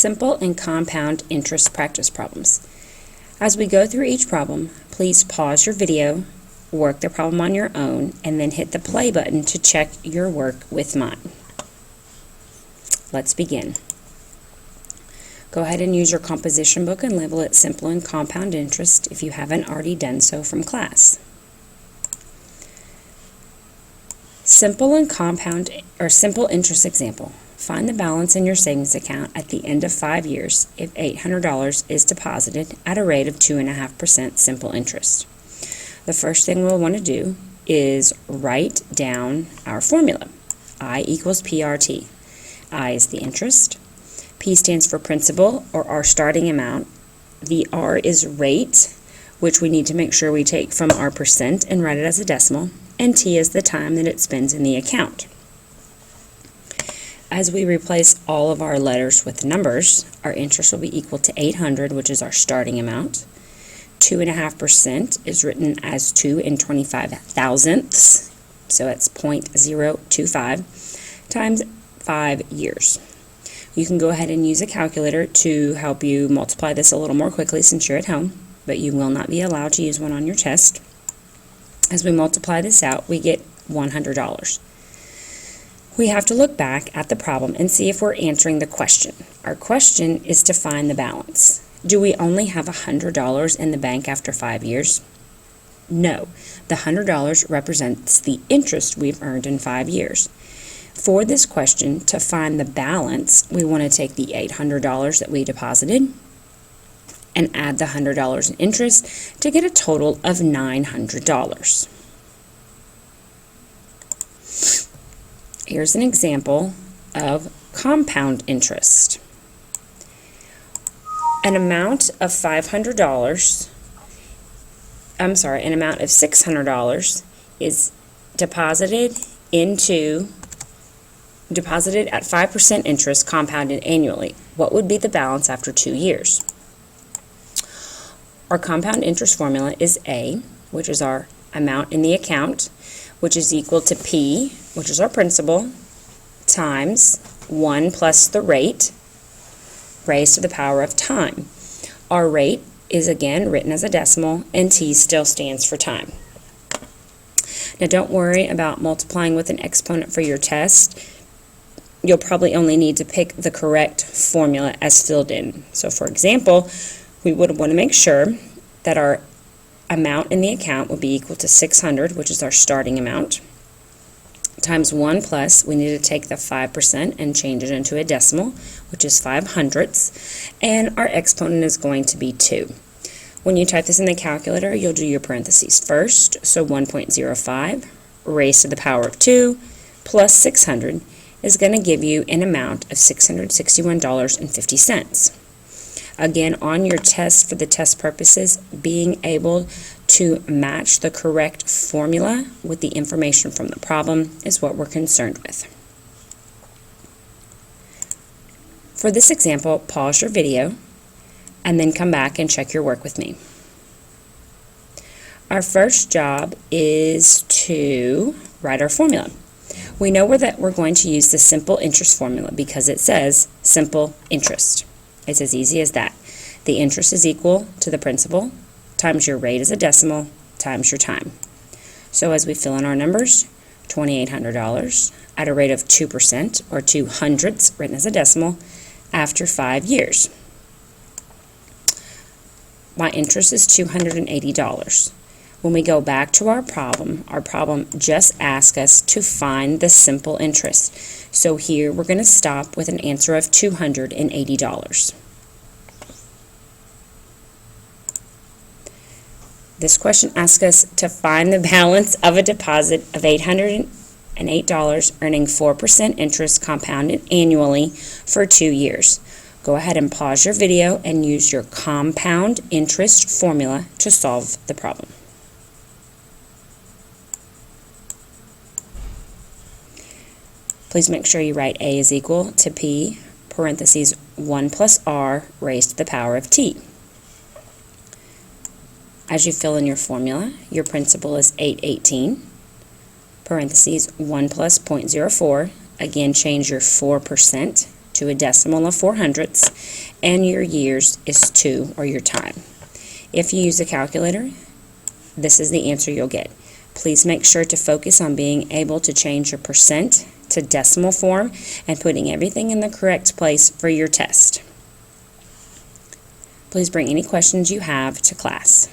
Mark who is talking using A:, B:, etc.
A: Simple and compound interest practice problems. As we go through each problem, please pause your video, work the problem on your own, and then hit the play button to check your work with mine. Let's begin. Go ahead and use your composition book and label it Simple and Compound Interest if you haven't already done so from class. Simple and compound or simple interest example. Find the balance in your savings account at the end of 5 years if $800 is deposited at a rate of 2.5% simple interest. The first thing we'll want to do is write down our formula. I equals PRT. I is the interest. P stands for principal, or our starting amount. The R is rate, which we need to make sure we take from our percent and write it as a decimal. And T is the time that it spends in the account. As we replace all of our letters with numbers, our interest will be equal to 800, which is our starting amount. 2.5% is written as 2 25 thousandths, so it's 0.025 times 5 years. You can go ahead and use a calculator to help you multiply this a little more quickly since you're at home, but you will not be allowed to use one on your test. As we multiply this out, we get $100. We have to look back at the problem and see if we're answering the question. Our question is to find the balance. Do we only have $100 in the bank after 5 years? No. The $100 represents the interest we've earned in 5 years. For this question, to find the balance, we want to take the $800 that we deposited and add the $100 in interest to get a total of $900. Here's an example of compound interest. An amount of $600 is deposited at 5% interest compounded annually. What would be the balance after 2 years? Our compound interest formula is A, which is our amount in the account, which is equal to P, which is our principal, times 1 plus the rate, raised to the power of time. Our rate is again written as a decimal, and T still stands for time. Now don't worry about multiplying with an exponent for your test. You'll probably only need to pick the correct formula as filled in. So for example, we would want to make sure that our amount in the account would be equal to 600, which is our starting amount, times 1 plus, we need to take the 5% and change it into a decimal, which is 500ths, and our exponent is going to be 2. When you type this in the calculator, you'll do your parentheses first, so 1.05 raised to the power of 2 plus 600 is going to give you an amount of $661.50. Again, on your test, for the test purposes, being able to match the correct formula with the information from the problem is what we're concerned with. For this example, pause your video and then come back and check your work with me. Our first job is to write our formula. We know that we're going to use the simple interest formula because it says simple interest. It's as easy as that. The interest is equal to the principal times your rate as a decimal times your time. So as we fill in our numbers, $2,800 at a rate of 2%, or 200ths written as a decimal, after 5 years. My interest is $280. When we go back to our problem just asks us to find the simple interest. So here we're going to stop with an answer of $280. This question asks us to find the balance of a deposit of $808 earning 4% interest compounded annually for 2 years. Go ahead and pause your video and use your compound interest formula to solve the problem. Please make sure you write A is equal to P, parentheses 1 plus R raised to the power of T. As you fill in your formula, your principal is 818, parentheses 1 plus 0.04. Again, change your 4% to a decimal of 400ths, and your years is 2, or your time. If you use a calculator, this is the answer you'll get. Please make sure to focus on being able to change your percent to decimal form and putting everything in the correct place for your test. Please bring any questions you have to class.